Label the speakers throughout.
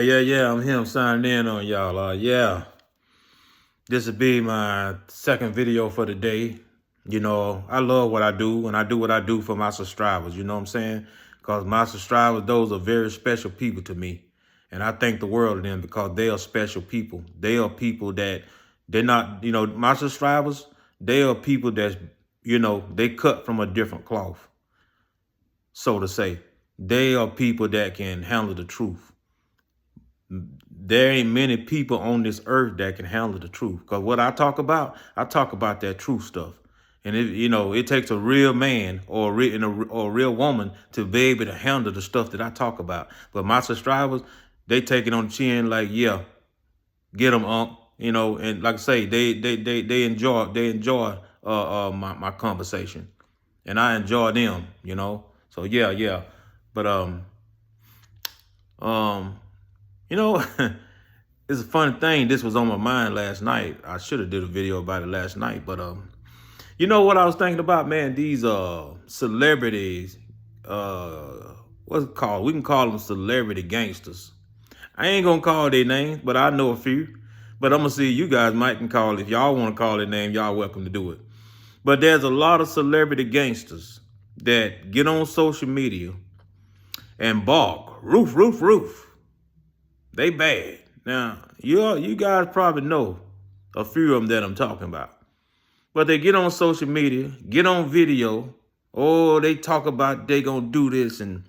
Speaker 1: Yeah. I'm him signing in on y'all. This will be my second video for the day. You know, I love what I do, and I do what I do for my subscribers. You know what I'm saying? Because my subscribers, those are very special people to me. And I thank the world of them because they are special people. They are people that they're not, my subscribers, they are people that's, they cut from a different cloth, so to say. They are people that can handle the truth. There ain't many people on this earth that can handle the truth. Because what I talk about that truth stuff. And it takes a real man or a real woman to be able to handle the stuff that I talk about. But my subscribers, they take it on the chin like, yeah, get them, and like I say, they enjoy my conversation, and I enjoy them, So yeah. But you know, it's a funny thing. This was on my mind last night. I should have did a video about it last night, but you know what I was thinking about, man? These celebrities, what's it called? We can call them celebrity gangsters. I ain't gonna call their names, but I know a few. But I'm gonna see you guys might can call. If y'all want to call their name, y'all welcome to do it. But there's a lot of celebrity gangsters that get on social media and bark, roof. They bad. Now, you guys probably know a few of them that I'm talking about. But they get on social media, get on video. Oh, they talk about they gonna do this, and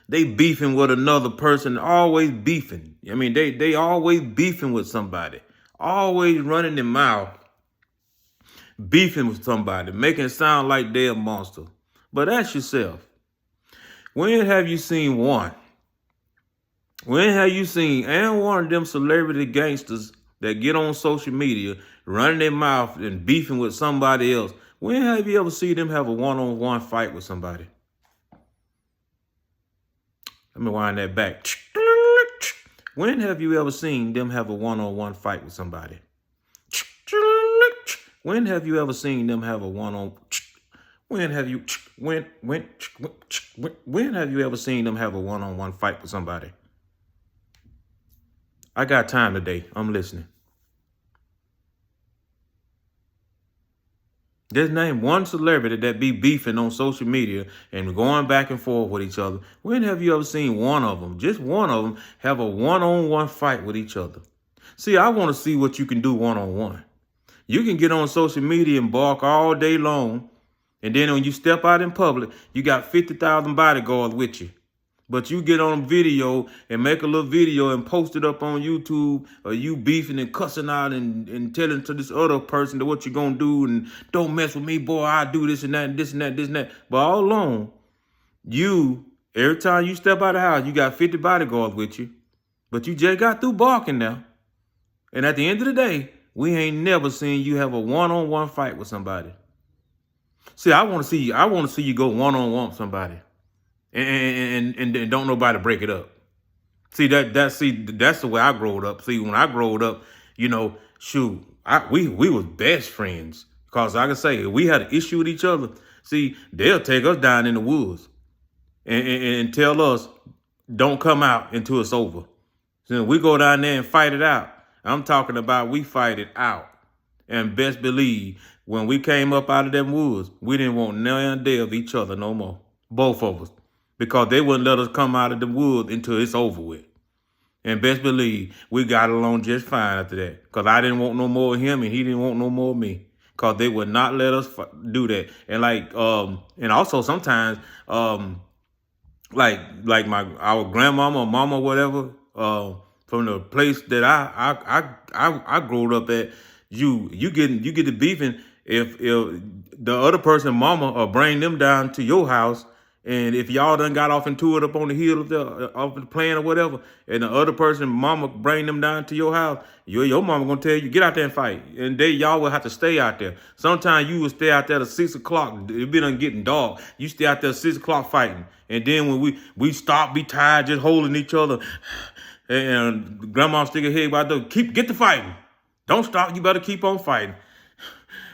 Speaker 1: they beefing with another person, always beefing. I mean, they always beefing with somebody, always running their mouth, beefing with somebody, making it sound like they're a monster. But ask yourself, when have you seen one? When have you seen one of them celebrity gangsters that get on social media, running their mouth and beefing with somebody else? When have you ever seen them have a one-on-one fight with somebody? Let me wind that back. When have you ever seen them have a one-on-one fight with somebody? When have you ever seen them have a one-on? When have you ever seen them have a one-on-one fight with somebody? I got time today. I'm listening. Just name one celebrity that be beefing on social media and going back and forth with each other. When have you ever seen one of them, just one of them, have a one-on-one fight with each other? See, I want to see what you can do one-on-one. You can get on social media and bark all day long, and then when you step out in public, you got 50,000 bodyguards with you. But you get on video and make a little video and post it up on YouTube, or you beefing and cussing out and telling to this other person that what you're going to do and don't mess with me, boy, I do this and that, and this and that, this and that. But all along, every time you step out of the house, you got 50 bodyguards with you. But you just got through barking now. And at the end of the day, we ain't never seen you have a one-on-one fight with somebody. See, I want to see you go one-on-one with somebody. And don't nobody break it up. See, that's the way I growed up. See, when I growed up, we was best friends. Because like I say, if we had an issue with each other, see, they'll take us down in the woods and tell us, don't come out until it's over. So we go down there and fight it out. I'm talking about we fight it out. And best believe, when we came up out of them woods, we didn't want none day of each other no more. Both of us. Because they wouldn't let us come out of the woods until it's over with. And best believe, we got along just fine after that. Because I didn't want no more of him and he didn't want no more of me. Because they would not let us do that. And and also sometimes, like our grandmama or mama or whatever, from the place that I grew up at, you get the beefing if the other person mama or bring them down to your house. And if y'all done got off into it up on the hill of the plan or whatever, and the other person, mama, bring them down to your house, your mama gonna tell you, get out there and fight. And y'all will have to stay out there. Sometimes you will stay out there till 6 o'clock. It been getting dark. You stay out there 6 o'clock fighting. And then when we stop, be tired, just holding each other. And grandma stick her head by the door, get the fighting. Don't stop. You better keep on fighting.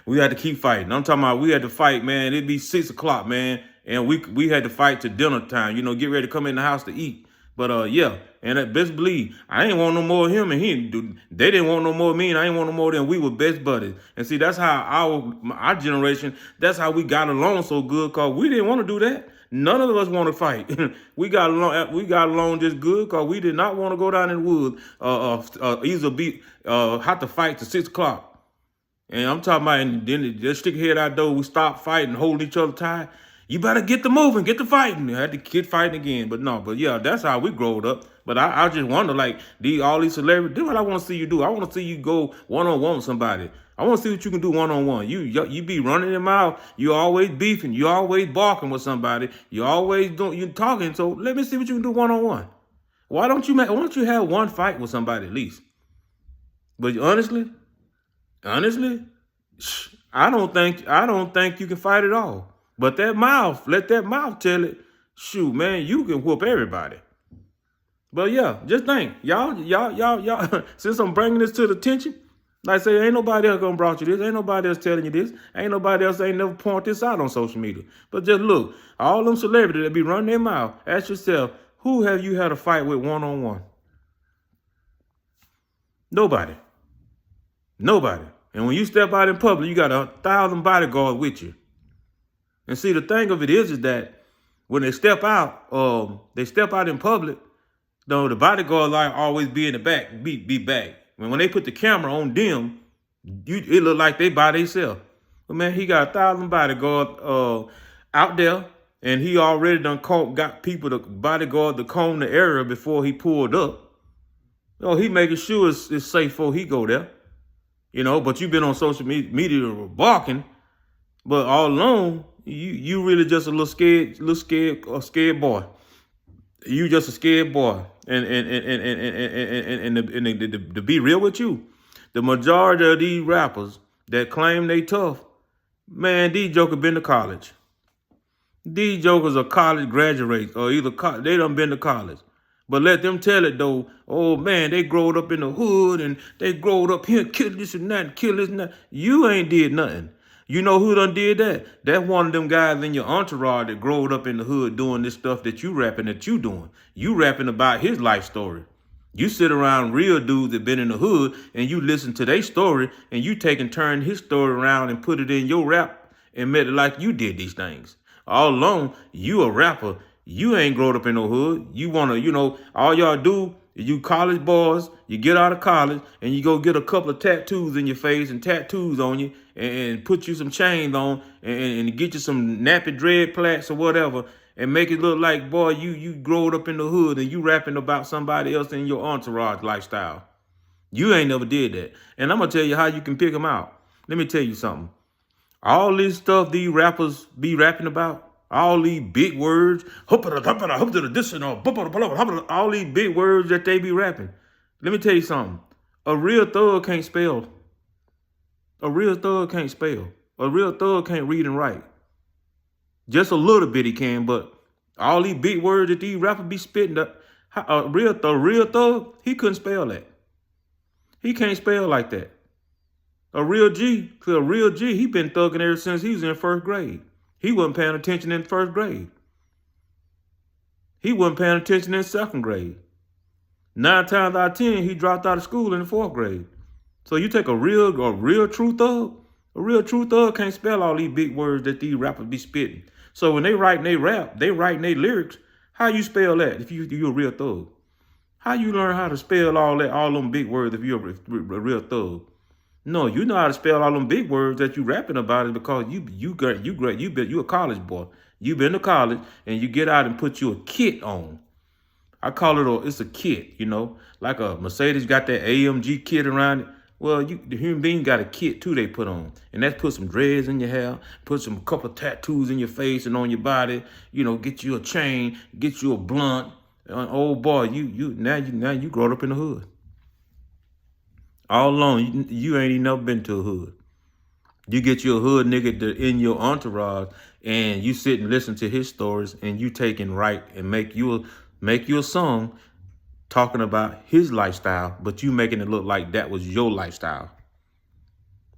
Speaker 1: We had to keep fighting. I'm talking about we had to fight, man. It'd be 6 o'clock, man. And we had to fight to dinner time, get ready to come in the house to eat. But yeah, and best believe I ain't want no more of him, and they didn't want no more of me, and I ain't want no more of them. We were best buddies, and see that's how our generation. That's how we got along so good, cause we didn't want to do that. None of us want to fight. We got along. We got along just good, cause we did not want to go down in the woods. Either have to fight to 6 o'clock. And I'm talking about, and then they just stick head out door. We stop fighting, hold each other tight. You better get to moving, get to fighting. I had to get fighting again, but yeah, that's how we growed up. But I just wonder, like all these celebrities, do what I want to see you do. I want to see you go one-on-one with somebody. I want to see what you can do one-on-one. You be running your mouth. You always beefing. You always barking with somebody. You always you talking. So let me see what you can do one-on-one. Why don't you have one fight with somebody at least? But honestly, I don't think you can fight at all. But that mouth, let that mouth tell it. Shoot, man, you can whoop everybody. But yeah, just think, y'all. Since I'm bringing this to the attention, like I say, ain't nobody else gonna brought you this. Ain't nobody else telling you this. Ain't nobody else ain't never point this out on social media. But just look, all them celebrities that be running their mouth. Ask yourself, who have you had a fight with one-on-one? Nobody. And when you step out in public, you got 1,000 bodyguards with you. And see, the thing of it is that when they step out in public, though the bodyguards like always be in the back, be back. When they put the camera on them, it look like they by themselves. But man, he got 1,000 bodyguards out there, and he already got people to bodyguard to comb the area before he pulled up. He making sure it's safe before he go there. But you've been on social media barking, but all along, you really just a little scared boy. You just a scared boy. And to be real with you, the majority of these rappers that claim they tough, man, these jokers been to college. These jokers are college graduates, or they done been to college. But let them tell it though, oh man, they growed up in the hood and they growed up here, kill this and that, kill this and that. You ain't did nothing. You know who done did that? That's one of them guys in your entourage that growed up in the hood doing this stuff that you doing. You rapping about his life story. You sit around real dudes that been in the hood and you listen to their story and you turn his story around and put it in your rap and made it like you did these things. All along, you a rapper. You ain't growed up in no hood. You want to, all y'all do is you college boys, you get out of college and you go get a couple of tattoos in your face and tattoos on you and put you some chains on and get you some nappy dread plaits or whatever and make it look like, boy, you growed up in the hood and you rapping about somebody else in your entourage lifestyle. You ain't never did that. And I'm going to tell you how you can pick them out. Let me tell you something. All this stuff these rappers be rapping about, all these big words, all these big words that they be rapping. Let me tell you something. A real thug can't spell. A real thug can't spell. A real thug can't read and write. Just a little bit he can, but all these big words that these rappers be spitting, a real thug, he couldn't spell that. He can't spell like that. A real G, he been thugging ever since he was in first grade. He wasn't paying attention in first grade. He wasn't paying attention in second grade. 9 times out of 10, he dropped out of school in the 4th grade. So you take a real true thug can't spell all these big words that these rappers be spitting. So when they writing their rap, they writing their lyrics, how you spell that if you're a real thug? How you learn how to spell all them big words if you're a real thug? No, you know how to spell all them big words that you rapping about it because you a college boy. You been to college and you get out and put you a kit on. I call it it's a kit, like a Mercedes got that AMG kit around it. Well, the human being got a kit too they put on. And that's put some dreads in your hair, put some couple of tattoos in your face and on your body, get you a chain, get you a blunt. Oh boy, now you growing up in the hood. All along, you ain't even never been to a hood. You get your hood nigga in your entourage and you sit and listen to his stories and you take and write and make you a song talking about his lifestyle, but you making it look like that was your lifestyle.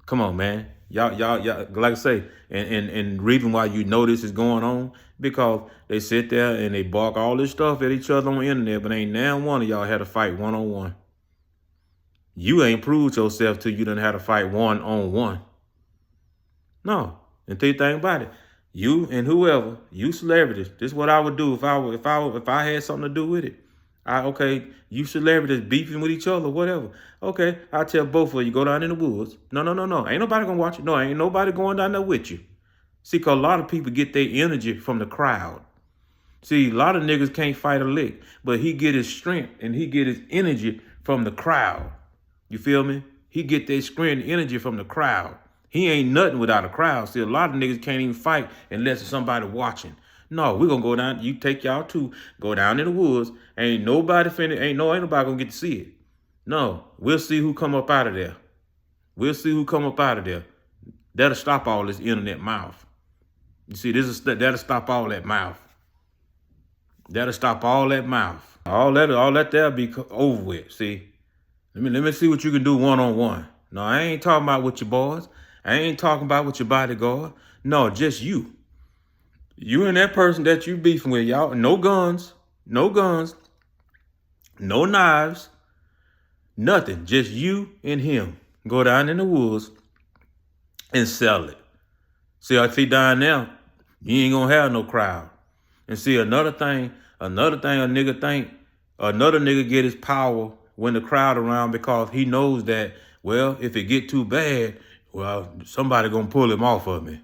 Speaker 1: Come on, man. Y'all, like I say, and reason why you know this is going on, because they sit there and they bark all this stuff at each other on the internet, but ain't now one of y'all had to fight one-on-one. You ain't proved yourself till you done had to fight one-on-one. No. And think about it. You and whoever, you celebrities, this is what I would do if I had something to do with it. Okay, you celebrities beefing with each other, whatever. Okay, I tell both of you, go down in the woods. No. Ain't nobody gonna watch it. No, ain't nobody going down there with you. See, cause a lot of people get their energy from the crowd. See, a lot of niggas can't fight a lick, but he get his strength and he get his energy from the crowd. You feel me? He get that strength and energy from the crowd. He ain't nothing without a crowd. See, a lot of niggas can't even fight unless there's somebody watching. No, we're gonna go down. You take y'all two, go down in the woods. Ain't nobody ain't nobody gonna get to see it. No, we'll see who come up out of there. We'll see who come up out of there. That'll stop all this internet mouth. You see, that'll stop all that mouth. That'll stop all that mouth. All that there'll be over with. See, let me see what you can do one-on-one. No, I ain't talking about with your boys. I ain't talking about with your bodyguard. No, just you. You and that person that you beefing with, y'all. No guns, no knives, nothing. Just you and him. Go down in the woods and sell it. See, I see down there, you ain't gonna have no crowd. And see, another thing a nigga think, another nigga get his power when the crowd around, because he knows that, well, if it get too bad, well, somebody gonna pull him off of me.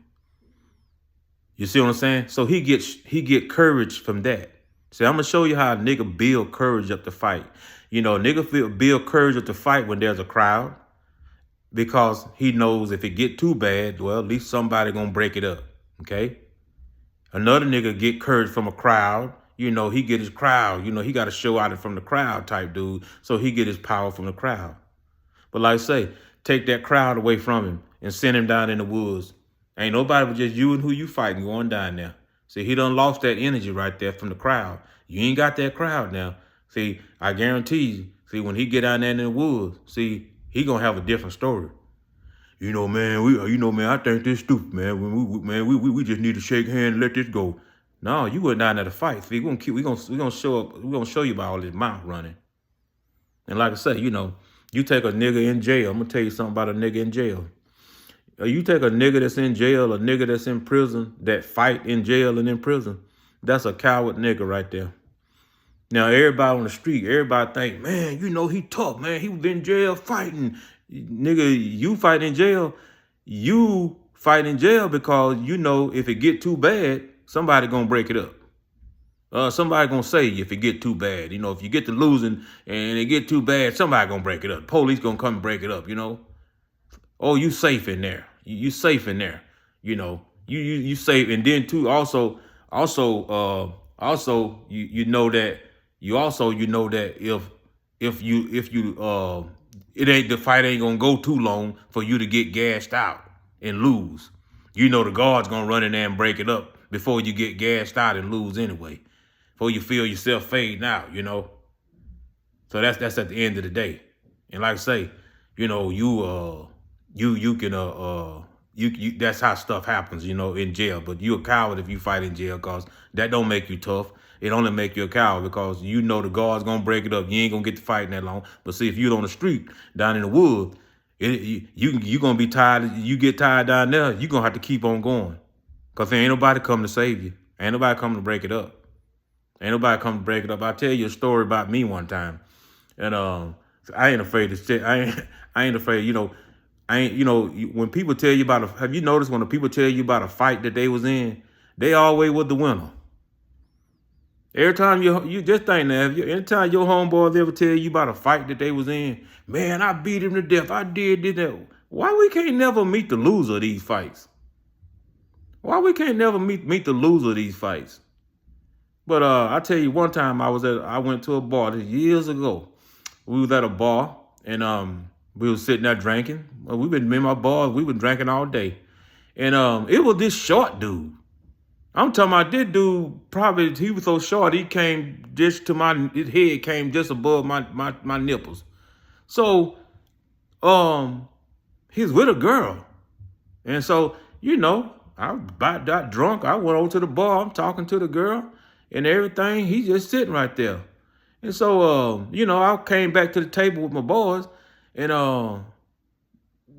Speaker 1: You see what I'm saying? So he get courage from that. See, I'm gonna show you how a nigga build courage up to fight. You know, nigga build courage up to fight when there's a crowd, because he knows if it get too bad, well, at least somebody gonna break it up. Okay. Another nigga get courage from a crowd. You know, he get his crowd. You know, he got to show out from the crowd type dude. So he get his power from the crowd. But like I say, take that crowd away from him and send him down in the woods. Ain't nobody but just you and who you fighting going down there. See, he done lost that energy right there from the crowd. You ain't got that crowd now. See, I guarantee you, see, when he get down there in the woods, see, he gonna have a different story. You know, man, I think this stupid, man. We just need to shake hands and let this go. No, you went down there to fight. See, we gonna show you about all this mouth running. And like I say, you know, you take a nigga in jail. I'm gonna tell you something about a nigga in jail. You take a nigga that's in jail, a nigga that's in prison, that fight in jail and in prison. That's a coward nigga right there. Now, everybody on the street, everybody think, man, you know, he tough, man. He was in jail fighting. Nigga, you fight in jail. You fight in jail because you know if it get too bad, somebody gonna break it up. Somebody gonna say if it get too bad. You know, if you get to losing and it get too bad, somebody gonna break it up. Police gonna come and break it up, you know. Oh, you safe in there. You safe in there. You know, you safe. And then too, also, you know that if it ain't, the fight ain't gonna go too long for you to get gassed out and lose. You know the guard's gonna run in there and break it up before you get gassed out and lose anyway. Before you feel yourself fading out, you know. So that's at the end of the day. And like I say, you know, that's how stuff happens, you know, in jail. But you a coward if you fight in jail, because that don't make you tough. It only make you a coward because you know the guard's gonna break it up. You ain't gonna get to fighting that long. But see, if you're on the street down in the woods, you gonna be tired. You get tired down there, you gonna have to keep on going, because there ain't nobody coming to save you. Ain't nobody coming to break it up. Ain't nobody coming to break it up. I'll tell you a story about me one time, and I ain't afraid to say. I ain't afraid. You know, when people tell you about have you noticed when the people tell you about a fight that they was in, they always with the winner. Every time you just think now, anytime your homeboys ever tell you about a fight that they was in, man, I beat him to death. I did that. Why we can't never meet the loser of these fights? Why we can't never meet the loser of these fights? But I tell you, one time I went to a bar this years ago. We was at a bar and we was sitting there drinking. Me and my boys, we were drinking all day. And it was this short dude. I'm talking about this dude, probably, he was so short, he came just to his head came just above my nipples. So, he's with a girl. And so, I about got drunk. I went over to the bar. I'm talking to the girl and everything. He just sitting right there. And so, I came back to the table with my boys, and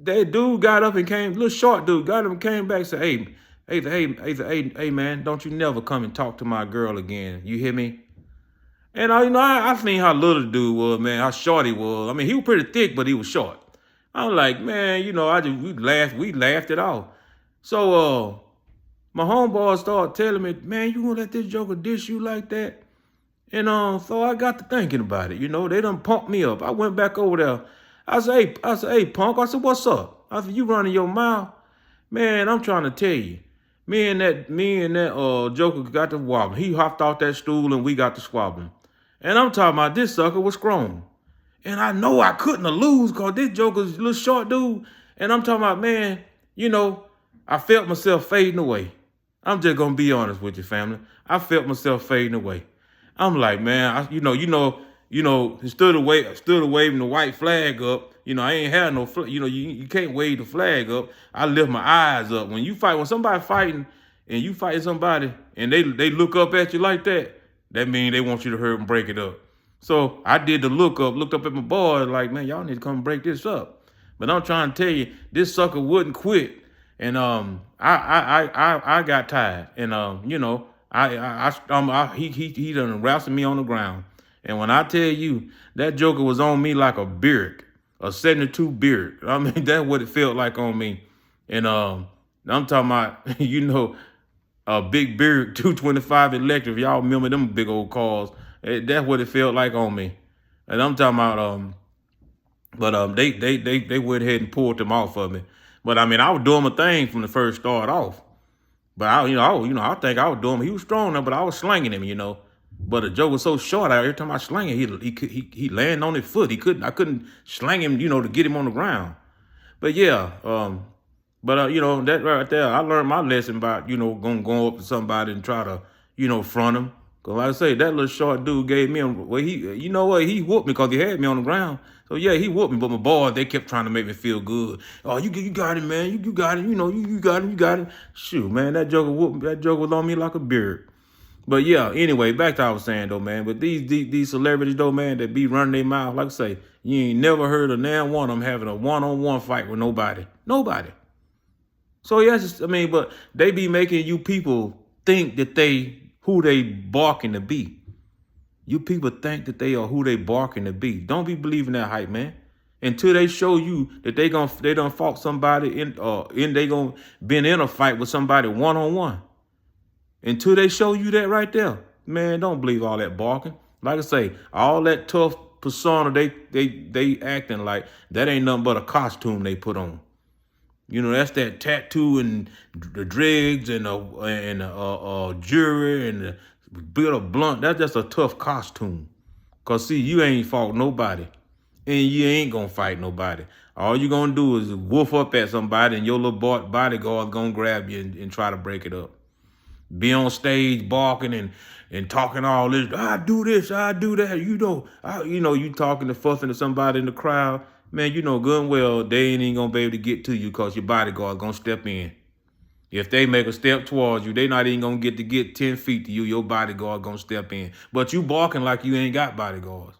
Speaker 1: that dude got up and came, little short dude got up and came back and said, hey, man, don't you never come and talk to my girl again. You hear me? And I seen how little the dude was, man, how short he was. I mean, he was pretty thick, but he was short. I'm like, man, we laughed it off. So my homeboy started telling me, man, you gonna let this joker dish you like that? And so I got to thinking about it. They done pumped me up. I went back over there. I said, hey, punk. I said, what's up? I said, you running your mouth? Man, I'm trying to tell you. Me and that joker got to wobbling. He hopped off that stool and we got to squabbling. And I'm talking about this sucker was grown. And I know I couldn't have lose because this joker's a little short dude. And I'm talking about, man, I felt myself fading away. I'm just going to be honest with you, family. I felt myself fading away. I'm like, man, instead of waving the white flag up, I ain't had no, you can't wave the flag up. I lift my eyes up. When somebody fighting and you fighting somebody and they look up at you like that, that means they want you to hurt and break it up. So I did the looked up at my boys like, man, y'all need to come break this up. But I'm trying to tell you, this sucker wouldn't quit. And I got tired. And he done wrestled me on the ground. And when I tell you that joker was on me like a Buick, a 72 Buick. I mean, that's what it felt like on me. And I'm talking about, a big Buick 225 electric. Y'all remember them big old cars. That's what it felt like on me. And I'm talking about they went ahead and pulled them off of me. But I mean, I was doing my thing from the first start off. But I think I was doing. He was strong enough, but I was slinging him. But the joke was so short. Every time I slang him, he landed on his foot. I couldn't slang him, to get him on the ground. But yeah, that right there, I learned my lesson about going up to somebody and try to front him. Cause like I say, that little short dude gave me he whooped me because he had me on the ground. So yeah, he whooped me, but my boys, they kept trying to make me feel good. Oh, you got it, man. You got it. You got it. Shoot, man, that joker was on me like a beard. But yeah, anyway, back to what I was saying though, man. But these celebrities though, man, that be running their mouth, like I say, you ain't never heard of now one of them having a one-on-one fight with nobody. Nobody. So yeah, but they be making you people think that who they barking to be. You people think that they are who they barking to be. Don't be believing that hype, man. Until they show you that they done fought somebody they gonna been in a fight with somebody one-on-one. Until they show you that right there, man, don't believe all that barking. Like I say, all that tough persona they acting like, that ain't nothing but a costume they put on. That's that tattoo and the dreads and jewelry and the bit of blunt. That's just a tough costume. Cause see, you ain't fought nobody, and you ain't gonna fight nobody. All you gonna do is woof up at somebody, and your little bodyguard gonna grab you and try to break it up. Be on stage barking and talking all this. I do this, I do that. You talking to fussing to somebody in the crowd. Man, you know good and well they ain't even gonna be able to get to you because your bodyguard gonna step in. If they make a step towards you, they not even gonna get 10 feet to you. Your bodyguard gonna step in. But you barking like you ain't got bodyguards.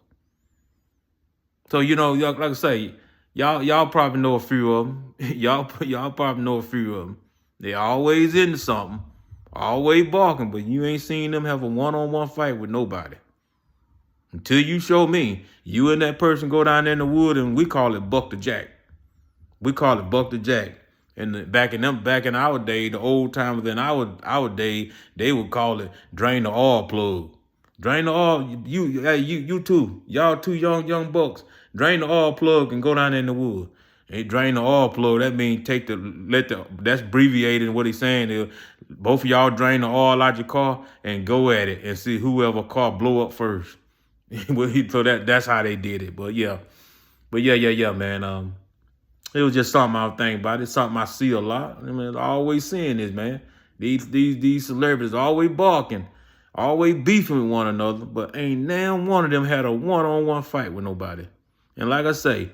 Speaker 1: So like I say, y'all probably know a few of them. y'all probably know a few of them. They always into something, always barking, but you ain't seen them have a one-on-one fight with nobody. Until you show me, you and that person go down there in the wood, and we call it buck the jack. We call it buck the jack. And back in our day, the old timers in our day, they would call it drain the oil plug. Drain the oil. You too. Y'all two young bucks. Drain the oil plug and go down there in the wood. And drain the oil plug. That means that's abbreviated. What he's saying is, both of y'all drain the oil out your car and go at it and see whoever car blow up first. So that's how they did it. But yeah, man. It was just something I was thinking about. It's something I see a lot. I mean, I'm always seeing this, man. These celebrities always barking, always beefing with one another, but ain't now one of them had a one-on-one fight with nobody. And like I say,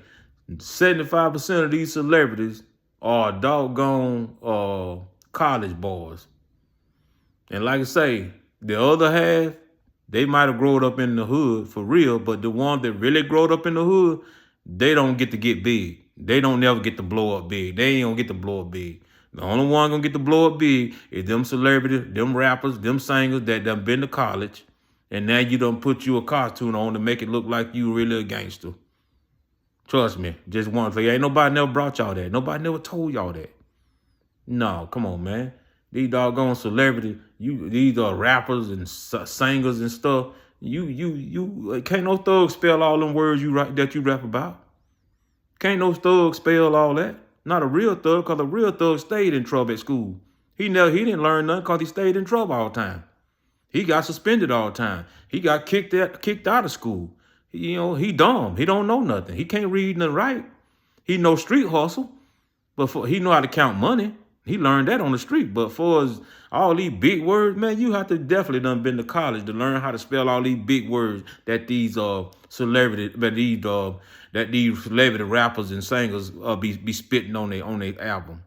Speaker 1: 75% of these celebrities are doggone college boys. And like I say, the other half, they might have grown up in the hood for real, but the ones that really growed up in the hood, they don't get to get big. They don't never get to blow up big. They ain't gonna get to blow up big. The only one gonna get to blow up big is them celebrities, them rappers, them singers that done been to college, and now you done put you a cartoon on to make it look like you really a gangster. Trust me, just one thing. Ain't nobody never brought y'all that. Nobody never told y'all that. No, come on, man. These doggone celebrities, these are rappers and singers and stuff. Can't no thug spell all them words that you rap about. Can't no thug spell all that. Not a real thug, cause a real thug stayed in trouble at school. He didn't learn nothing cause he stayed in trouble all the time. He got suspended all the time. He got kicked out of school. He dumb. He don't know nothing. He can't read and write. He know street hustle, but he know how to count money. He learned that on the street. But for all these big words, man, you have to definitely done been to college to learn how to spell all these big words that these celebrity rappers and singers be spitting on their album.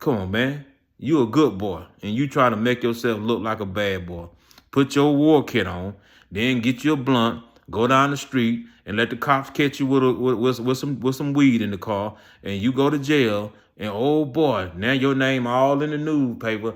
Speaker 1: Come on, man. You a good boy, and you try to make yourself look like a bad boy. Put your war kit on, then get you a blunt, go down the street, and let the cops catch you with some weed in the car, and you go to jail. And oh boy, now your name all in the newspaper.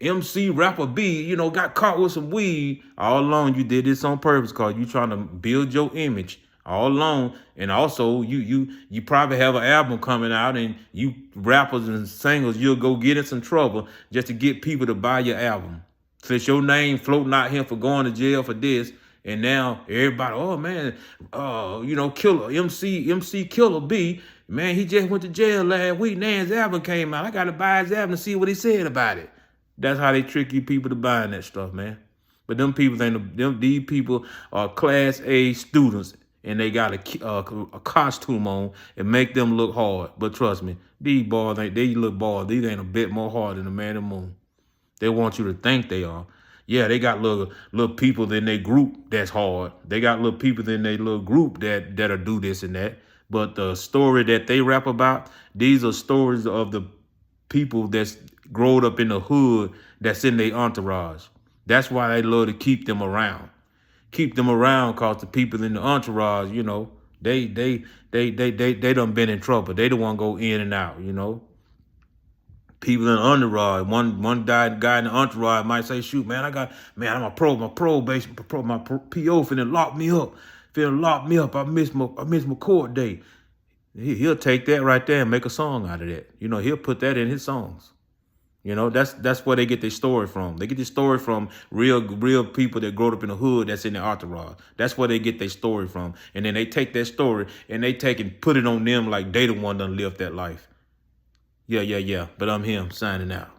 Speaker 1: MC Rapper B, got caught with some weed. All along you did this on purpose because you trying to build your image all along. And also you probably have an album coming out, and you rappers and singers, you'll go get in some trouble just to get people to buy your album. Since your name floating out here for going to jail for this. And now everybody, oh man, Killer, MC Killer B, man, he just went to jail last week. Now his album came out. I got to buy his album to see what he said about it. That's how they trick you people to buying that stuff, man. But these people are class A students, and they got a costume on and make them look hard. But trust me, these boys, they look bored. These ain't a bit more hard than the Man in the Moon. They want you to think they are. Yeah, they got little people in their group that's hard. They got little people in their little group that'll do this and that. But the story that they rap about, these are stories of the people that's growed up in the hood that's in their entourage. That's why they love to keep them around. Keep them around because the people in the entourage, they done been in trouble. They don't want to go in and out, People in the entourage, one guy in the entourage might say, shoot, man, I'm a pro, my probation, my PO finna lock me up. I missed my court date. He'll take that right there and make a song out of that. He'll put that in his songs. That's where they get their story from. They get their story from real people that grew up in the hood that's in the entourage. That's where they get their story from. And then they take that story and they take and put it on them like they the one done lived that life. Yeah. But I'm him signing out.